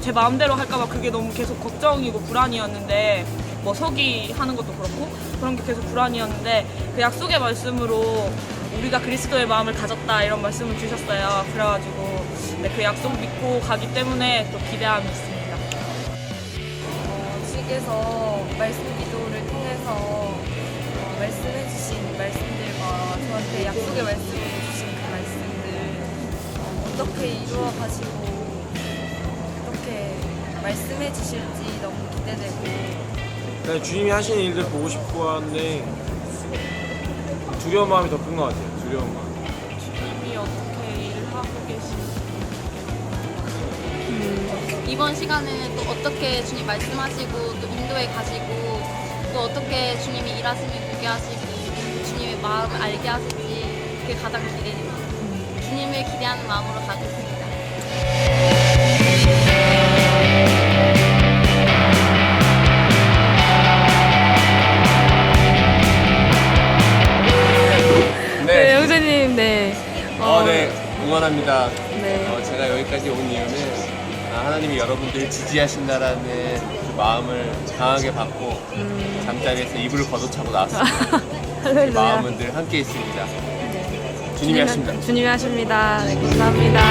제 마음대로 할까봐 그게 너무 계속 걱정이고 불안이었는데, 뭐 서기하는 것도 그렇고 그런 게 계속 불안이었는데, 그 약속의 말씀으로 우리가 그리스도의 마음을 가졌다 이런 말씀을 주셨어요. 그래가지고 그 약속 믿고 가기 때문에 또 기대함이 있습니다. 주님께서 말씀 기도를 통해서 말씀해주신 말씀들과 저한테 약속의 말씀을 주신 그 말씀들 어떻게 이루어 가시고 어떻게 말씀해 주실지 너무 기대되고, 주님이 하시는 일들 보고 싶고 하는데 두려운 마음이 더 큰 것 같아요. 두려운 마음. 주님이 어떻게 일을 하고 계신지. 이번 시간에는 또 어떻게 주님 말씀하시고 또 인도에 가시고 또 어떻게 주님이 일하심을 보게 하시고 주님의 마음을 알게 하실지 그게 가장 기대됩니다. 주님을 기대하는 마음으로 가겠습니다. 네, 형제님, 네. 네, 응원합니다. 네. 제가 여기까지 온 이유는 하나님이 여러분들을 지지하신다라는 그 마음을 강하게 받고 잠자리에서 이불을 걷어차고 나왔습니다. 그 마음은 늘 함께 있습니다. 주님이 하십니다. 주님이 하십니다. 네, 감사합니다.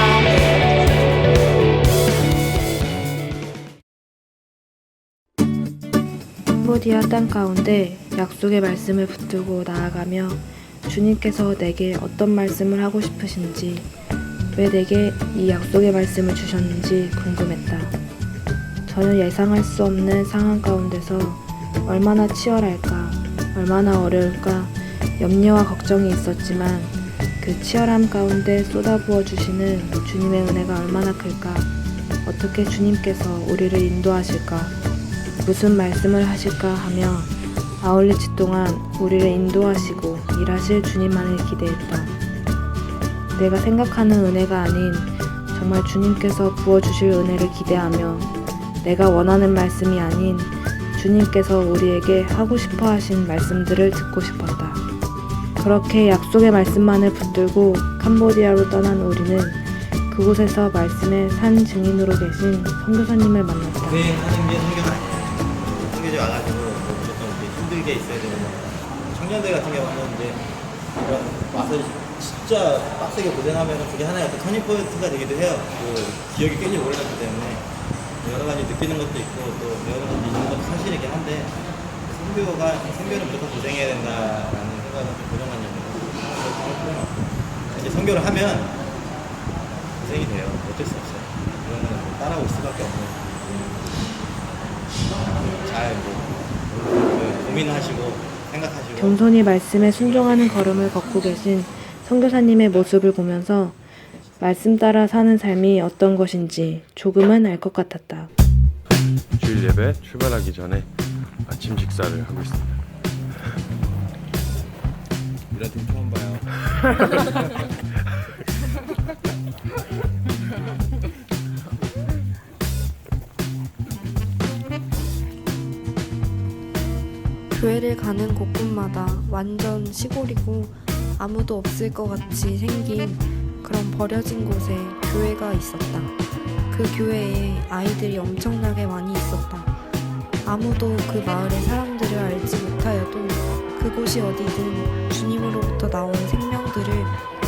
캄보디아 땅 가운데 약속의 말씀을 붙들고 나아가며 주님께서 내게 어떤 말씀을 하고 싶으신지, 왜 내게 이 약속의 말씀을 주셨는지 궁금했다. 전혀 예상할 수 없는 상황 가운데서 얼마나 치열할까, 얼마나 어려울까 염려와 걱정이 있었지만 그 치열함 가운데 쏟아부어 주시는 주님의 은혜가 얼마나 클까, 어떻게 주님께서 우리를 인도하실까, 무슨 말씀을 하실까 하며 아울리치 동안 우리를 인도하시고 일하실 주님만을 기대했다. 내가 생각하는 은혜가 아닌 정말 주님께서 부어주실 은혜를 기대하며, 내가 원하는 말씀이 아닌 주님께서 우리에게 하고 싶어 하신 말씀들을 듣고 싶었다. 그렇게 약속의 말씀만을 붙들고 캄보디아로 떠난 우리는 그곳에서 말씀의 산 증인으로 계신 선교사님을 만났다. 하는 게 선교가 아니에요. 선교지 와가지고 무조건 이렇게 힘들게 있어야 되는 청년들 같은 경우는 이제 와서 진짜 빡세게 고생하면 그게 하나의 터닝 포인트가 되기도 해요. 그 기억이 괜히 오래갔기 때문에 여러 가지 느끼는 것도 있고 또 여러 가지 있는 것도 사실이긴 한데, 선교는 무조건 고생해야 된다라는 생각은 좀 고정관념이고, 이제 선교를 하면 고생이 돼요. 어쩔 수 없어요. 이거는 뭐 따라올 수밖에 없는, 잘 고민하시고 생각하시고 겸손히 말씀에 순종하는 걸음을 걷고 계신 선교사님의 모습을 보면서 말씀 따라 사는 삶이 어떤 것인지 조금은 알 것 같았다. 주일 예배 출발하기 전에 아침 식사를 하고 있습니다. 이런 팀 처음 봐요. 교회를 가는 곳곳마다 완전 시골이고 아무도 없을 것 같이 생긴 그런 버려진 곳에 교회가 있었다. 그 교회에 아이들이 엄청나게 많이 있었다. 아무도 그 마을의 사람들을 알지 못하여도 그곳이 어디든 주님으로부터 나온 생명들을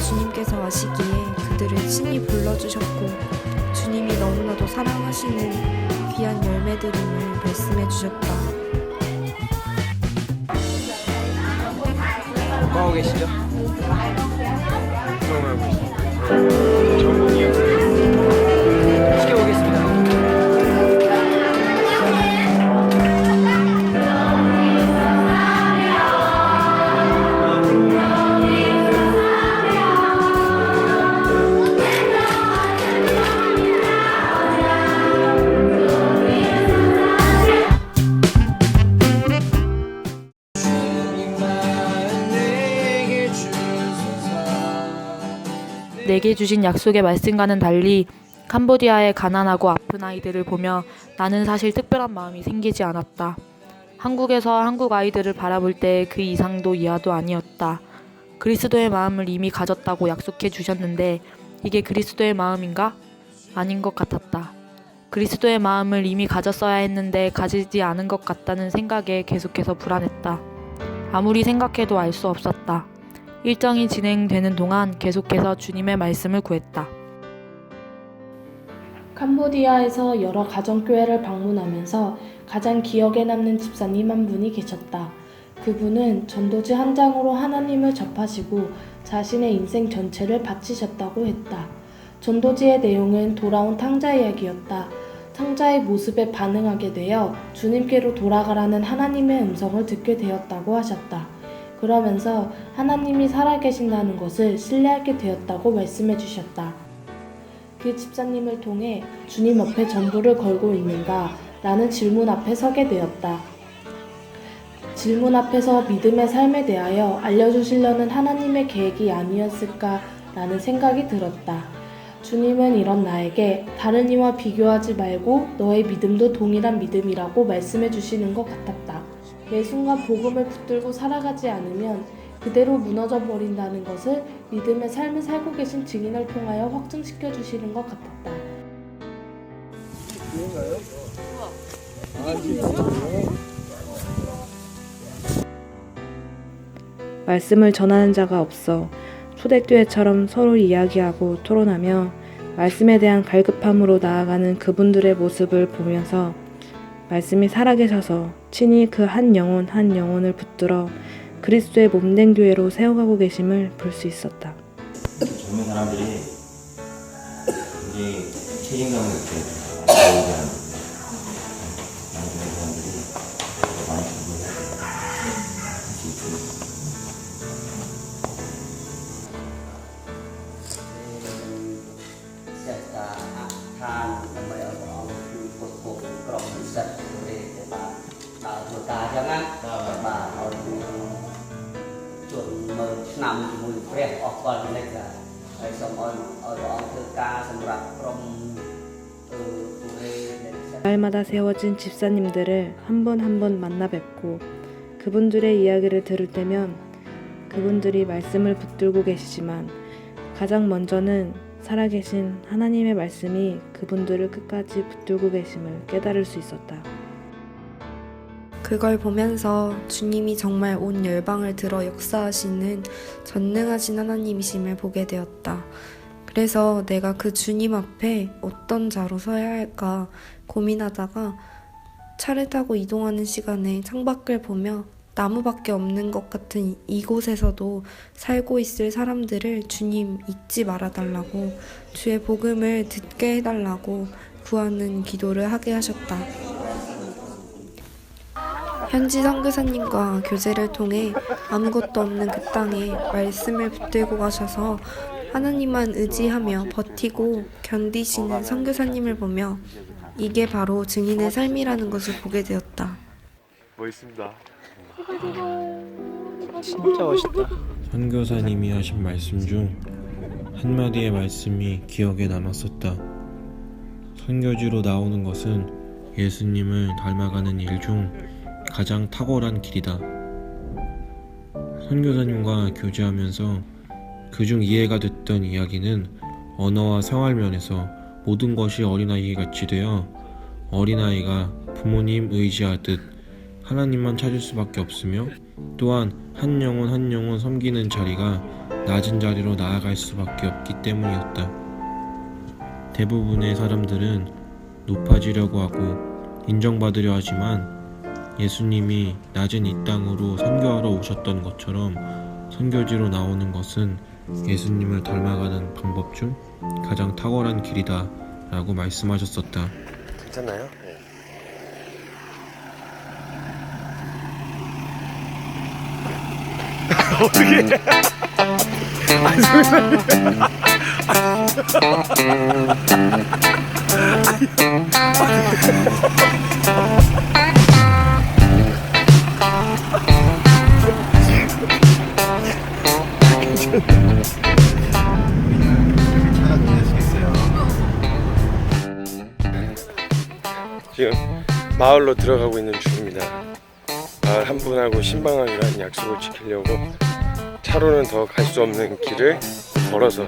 주님께서 아시기에 그들을 친히 불러주셨고, 주님이 너무나도 사랑하시는 귀한 열매들임을 말씀해 주셨다. 뭐 하고 계시죠? 수영하고 있습니다. 전공이요. 시켜보겠습니다. 내게 주신 약속의 말씀과는 달리 캄보디아의 가난하고 아픈 아이들을 보며 나는 사실 특별한 마음이 생기지 않았다. 한국에서 한국 아이들을 바라볼 때 그 이상도 이하도 아니었다. 그리스도의 마음을 이미 가졌다고 약속해 주셨는데 이게 그리스도의 마음인가? 아닌 것 같았다. 그리스도의 마음을 이미 가졌어야 했는데 가지지 않은 것 같다는 생각에 계속해서 불안했다. 아무리 생각해도 알 수 없었다. 일정이 진행되는 동안 계속해서 주님의 말씀을 구했다. 캄보디아에서 여러 가정교회를 방문하면서 가장 기억에 남는 집사님 한 분이 계셨다. 그분은 전도지 한 장으로 하나님을 접하시고 자신의 인생 전체를 바치셨다고 했다. 전도지의 내용은 돌아온 탕자 이야기였다. 탕자의 모습에 반응하게 되어 주님께로 돌아가라는 하나님의 음성을 듣게 되었다고 하셨다. 그러면서 하나님이 살아계신다는 것을 신뢰하게 되었다고 말씀해 주셨다. 그 집사님을 통해 주님 앞에 전부를 걸고 있는가? 라는 질문 앞에 서게 되었다. 질문 앞에서 믿음의 삶에 대하여 알려주시려는 하나님의 계획이 아니었을까? 라는 생각이 들었다. 주님은 이런 나에게 다른 이와 비교하지 말고 너의 믿음도 동일한 믿음이라고 말씀해 주시는 것 같았다. 매 순간 복음을 붙들고 살아가지 않으면 그대로 무너져 버린다는 것을 믿음의 삶을 살고 계신 증인을 통하여 확증시켜 주시는 것 같았다. 말씀을 전하는 자가 없어 초대교회처럼 서로 이야기하고 토론하며 말씀에 대한 갈급함으로 나아가는 그분들의 모습을 보면서 말씀이 살아계셔서 친히 그 한 영혼 한 영혼을 붙들어 그리스도의 몸된 교회로 세워가고 계심을 볼 수 있었다. 젊은 사람들이 굉장히 책임감을 느껴요. 많은 사람들이 많이 마을마다 세워진 집사님들을 한 번 한 번 만나 뵙고 그분들의 이야기를 들을 때면 그분들이 말씀을 붙들고 계시지만 가장 먼저는 살아계신 하나님의 말씀이 그분들을 끝까지 붙들고 계심을 깨달을 수 있었다. 그걸 보면서 주님이 정말 온 열방을 들어 역사하시는 전능하신 하나님이심을 보게 되었다. 그래서 내가 그 주님 앞에 어떤 자로 서야 할까 고민하다가 차를 타고 이동하는 시간에 창밖을 보며 나무밖에 없는 것 같은 이곳에서도 살고 있을 사람들을 주님 잊지 말아달라고 주의 복음을 듣게 해달라고 구하는 기도를 하게 하셨다. 현지 선교사님과 교제를 통해 아무것도 없는 그 땅에 말씀을 붙들고 가셔서 하나님만 의지하며 버티고 견디시는 선교사님을 보며 이게 바로 증인의 삶이라는 것을 보게 되었다. 멋있습니다. 진짜 멋있다. 선교사님이 하신 말씀 중 한마디의 말씀이 기억에 남았었다. 선교지로 나오는 것은 예수님을 닮아가는 일 중 가장 탁월한 길이다. 선교사님과 교제하면서 그중 이해가 됐던 이야기는 언어와 생활 면에서 모든 것이 어린아이 같이 되어 어린아이가 부모님 의지하듯 하나님만 찾을 수밖에 없으며 또한 한 영혼 한 영혼 섬기는 자리가 낮은 자리로 나아갈 수밖에 없기 때문이었다. 대부분의 사람들은 높아지려고 하고 인정받으려 하지만 예수님이 낮은 이 땅으로 선교하러 오셨던 것처럼 선교지로 나오는 것은 예수님을 닮아가는 방법 중 가장 탁월한 길이다 라고 말씀하셨었다. 괜찮나요? 어떻게? 지금 마을로 들어가고 있는 중입니다. 마을 한 분하고 신방하기로 한 약속을 지키려고 차로는 더 갈 수 없는 길을 걸어서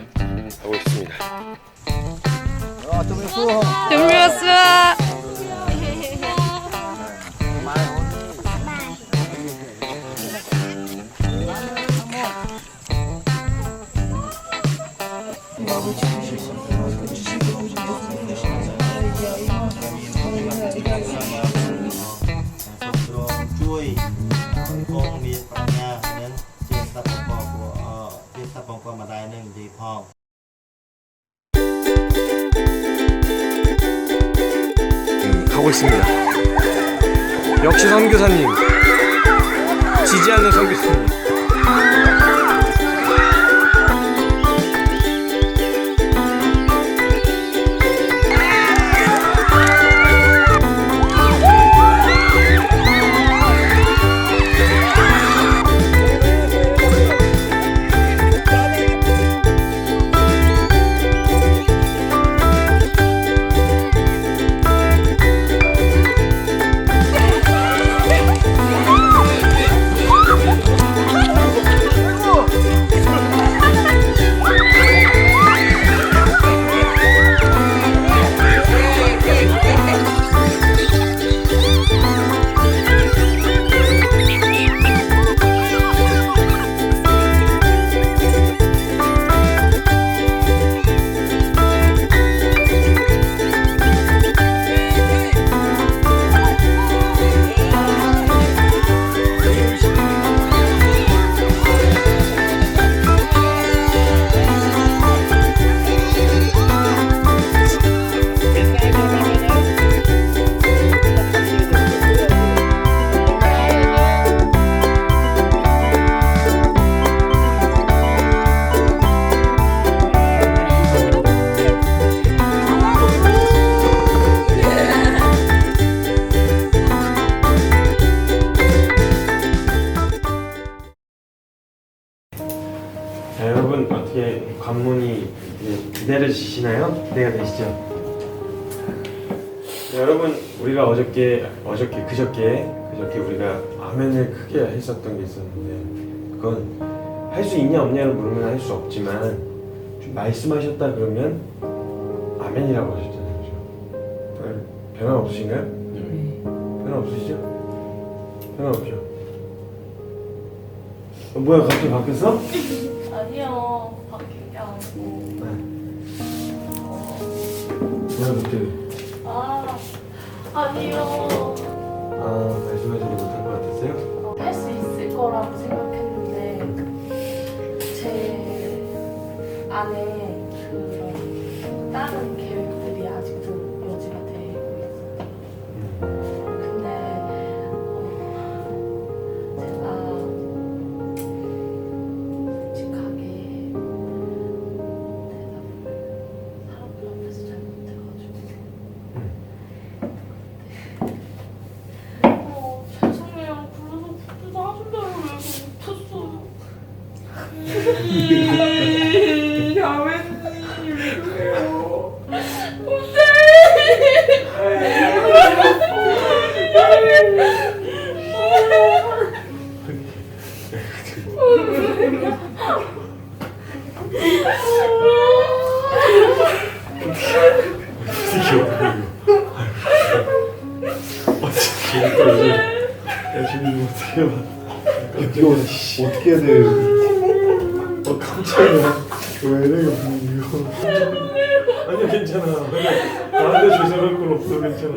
가고 있습니다. 준비했어. Tolongជួយផងមានប្រាជ្ញានិងជាស្ដាប់បង្គាប់ជាស្ដាប់បង្គាប់ម្ដាយនឹងនិយាយផង 가고 있습니다. 역시 선교사님, 지지하는 선교사님. 자, 여러분 어떻게 관문이 기다려지시나요? 기대가 되시죠? 자, 여러분 우리가 그저께 우리가 아멘을 크게 했었던 게 있었는데 그건 할 수 있냐 없냐를 물으면 할 수 없지만 좀 말씀하셨다 그러면 아멘이라고 하셨잖아요, 그죠? 변화 없으신가요? 변화 없으시죠? 변화 없죠? 뭐야 갑자기 바뀌었어? 아니요, 바뀐 게 아니고. 뭐야 갑자기? 아니요. 말씀하지 못할 것 같았어요? 할 수 있을 거라고 생각했는데 제 안에 그런 다른 계획들이 아직도 여지가 되고 있어요. 근데 제가 솔직하게 대답을 사람들 앞에서 잘 못해가지고 죄송해요. 그래서 그때도 하신 대로 왜 못했어요. 야매님 왜 그래요? 어떻게 해야 돼? 깜짝이야. 왜 이래 이거? 아니야 괜찮아. 나한테 죄송할 건 없어. 괜찮아.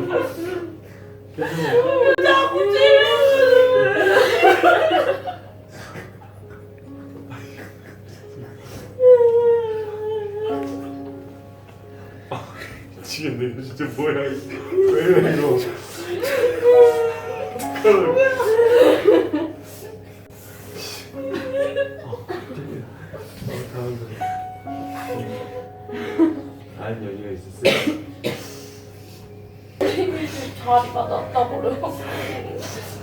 미치겠네. 이거 진짜 뭐야? 왜 이래 이거? 아는 여기가 있었어요? 자리가 났다고 그래요.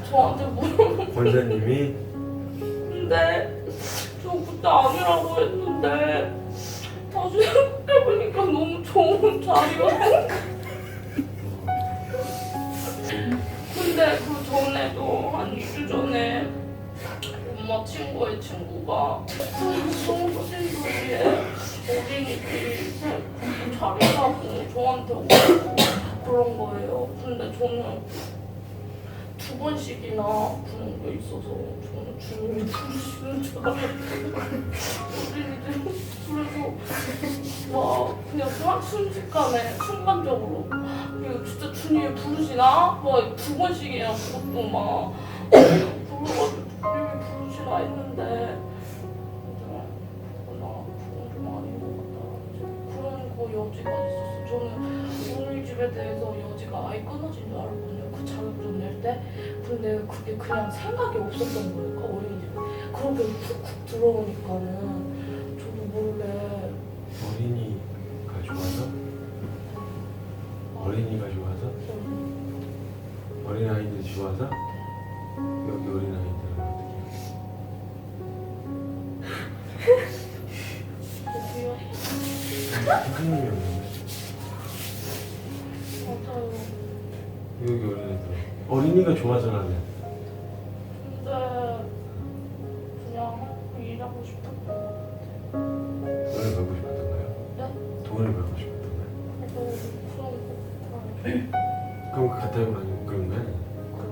저한테 물어보고. 원장님이? 근데 저 그때 아니라고 했는데 다시 생각해보니까 너무 좋은 자리였어. 근데 그 전에도 한 2주 전에 엄마 친구의 친구가 송소진 교리에 어린이집 차리라고 저한테 오고 그런 거예요. 근데 저는 2번씩이나 그런 게 있어서 저는 주님이 부르시는 줄 알았어요. 그래서 막 그냥 순식간에 순간적으로 이거 진짜 주님이 부르시나? 막 2번씩이나 그것도 막 불러가지고 주님이 부르시나 했는데 그건 좀 아닌 것 같다. 그런 거 여지가 있었어. 저는 오늘 집에 대해서 여지가 아예 끊어진 줄 알았거든요. 그 자격증 낼 때. 근데 그게 그냥 생각이 없었던 거예요. 그 어린이집에. 그렇게 훅훅 들어오니까는 저도 몰래 어린이가 좋아서? 어린이가 좋아서? 어린아이들이 좋아서? 여기 어린아이들은 어떻게 여기요. 선생님이 없는데? 맞아요. 여기 어린애들 어린이가 좋아서 나네. 근데 그냥 일하고 싶었던 것 같아요. 돈을 벌고 싶었던 거예요? 네? 돈을 벌고 싶었던 거예요? 그래도 그런 거 그럼 그 같아요 아니면 그런 거야? 그런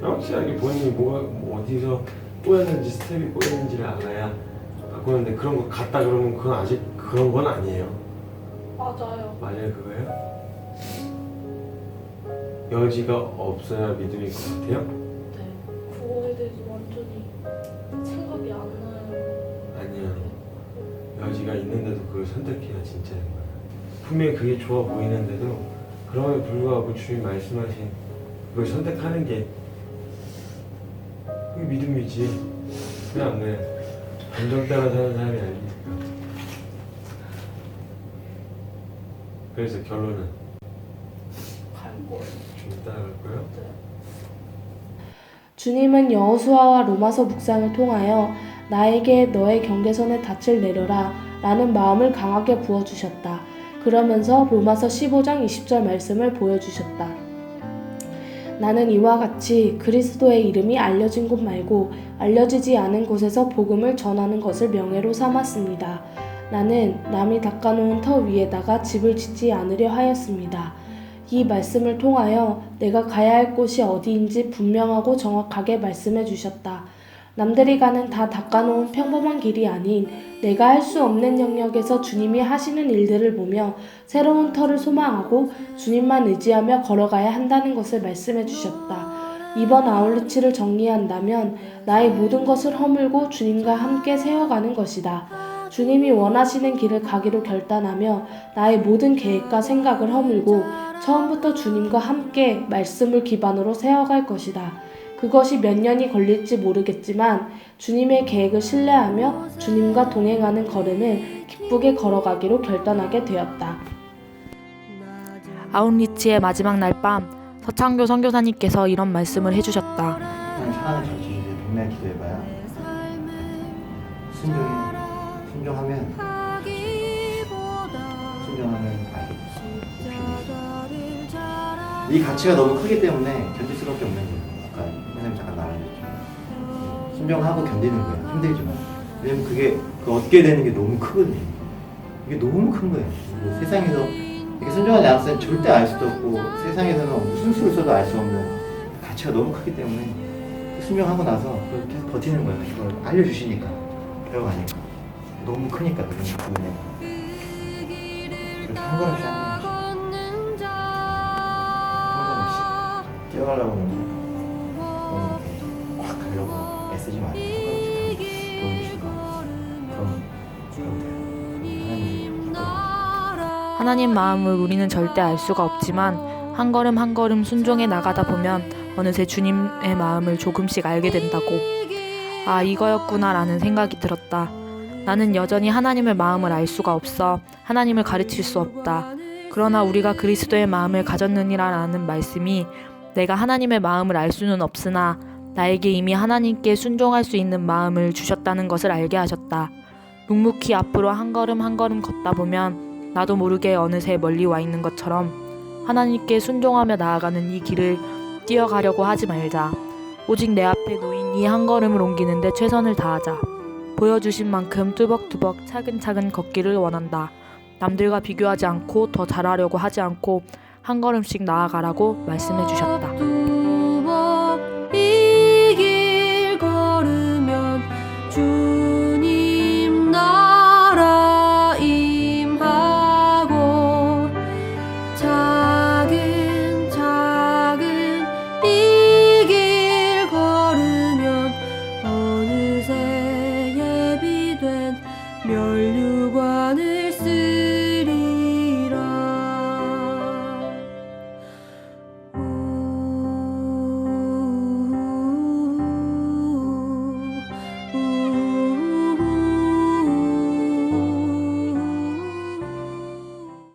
거예요. 확실하게 본인이 뭐가 뭐 어디서 꼬였는지 스텝이 꼬였는지를 알아야 바꾸는데 그런 거 같다 그러면 그건 아직 그런 건 아니에요. 맞아요. 만약에 그거예요? 여지가 없어야 믿음일 것 같아요? 네. 그거에 대해서 완전히 생각이 안 나요. 아니요. 여지가 있는데도 그걸 선택해야 진짜인 거예요. 분명히 그게 좋아 보이는데도 그럼에도 불구하고 주님 말씀하신 그걸 선택하는 게 그게 믿음이지. 그냥 감정 따라 사는 사람이 아니니까. 그래서 결론은 갈 거예요. 주님 따라갈 거예요? 주님은 여호수아와 로마서 묵상을 통하여 나에게 너의 경계선에 닻을 내려라 라는 마음을 강하게 부어주셨다. 그러면서 로마서 15장 20절 말씀을 보여주셨다. 나는 이와 같이 그리스도의 이름이 알려진 곳 말고 알려지지 않은 곳에서 복음을 전하는 것을 명예로 삼았습니다. 나는 남이 닦아놓은 터 위에다가 집을 짓지 않으려 하였습니다. 이 말씀을 통하여 내가 가야 할 곳이 어디인지 분명하고 정확하게 말씀해 주셨다. 남들이 가는 다 닦아놓은 평범한 길이 아닌 내가 할 수 없는 영역에서 주님이 하시는 일들을 보며 새로운 터를 소망하고 주님만 의지하며 걸어가야 한다는 것을 말씀해 주셨다. 이번 아울리치를 정리한다면 나의 모든 것을 허물고 주님과 함께 세워가는 것이다. 주님이 원하시는 길을 가기로 결단하며 나의 모든 계획과 생각을 허물고 처음부터 주님과 함께 말씀을 기반으로 세워갈 것이다. 그것이 몇 년이 걸릴지 모르겠지만 주님의 계획을 신뢰하며 주님과 동행하는 걸음을 기쁘게 걸어가기로 결단하게 되었다. 아웃리치의 마지막 날 밤 서창교 선교사님께서 이런 말씀을 해주셨다. 하나님 사랑하는 전체 동네 기도해봐야 순종하면 이 가치가 너무 크기 때문에 견딜 수밖에 없는 거예요. 아까 선생님 잠깐 말해줬죠. 순종하고 견디는 거예요. 힘들지만. 왜냐면 그 얻게 되는 게 너무 크거든요. 이게 너무 큰 거예요. 그리고 세상에서 이렇게 순종하지 않았으면 절대 알 수도 없고 세상에서는 무슨 수를 써도 알 수 없는 가치가 너무 크기 때문에 순종하고 나서 그걸 계속 버티는 거예요. 이걸 알려주시니까 배워가니까 너무 크니까 그런 그렇게 한 걸음씩 하는 거지. 뛰어가려고 하는데 너무 이렇게 확 가려고 애쓰지 말고 한 걸음씩 그럼 돼요. 하나님 마음을 우리는 절대 알 수가 없지만 한 걸음 한 걸음 순종해 나가다 보면 어느새 주님의 마음을 조금씩 알게 된다고. 아, 이거였구나 라는 생각이 들었다. 나는 여전히 하나님의 마음을 알 수가 없어. 하나님을 가르칠 수 없다. 그러나 우리가 그리스도의 마음을 가졌느니라 라는 말씀이 내가 하나님의 마음을 알 수는 없으나 나에게 이미 하나님께 순종할 수 있는 마음을 주셨다는 것을 알게 하셨다. 묵묵히 앞으로 한 걸음 한 걸음 걷다 보면 나도 모르게 어느새 멀리 와 있는 것처럼 하나님께 순종하며 나아가는 이 길을 뛰어가려고 하지 말자. 오직 내 앞에 놓인 이 한 걸음을 옮기는데 최선을 다하자. 보여주신 만큼 뚜벅뚜벅 차근차근 걷기를 원한다. 남들과 비교하지 않고 더 잘하려고 하지 않고 한 걸음씩 나아가라고 말씀해 주셨다.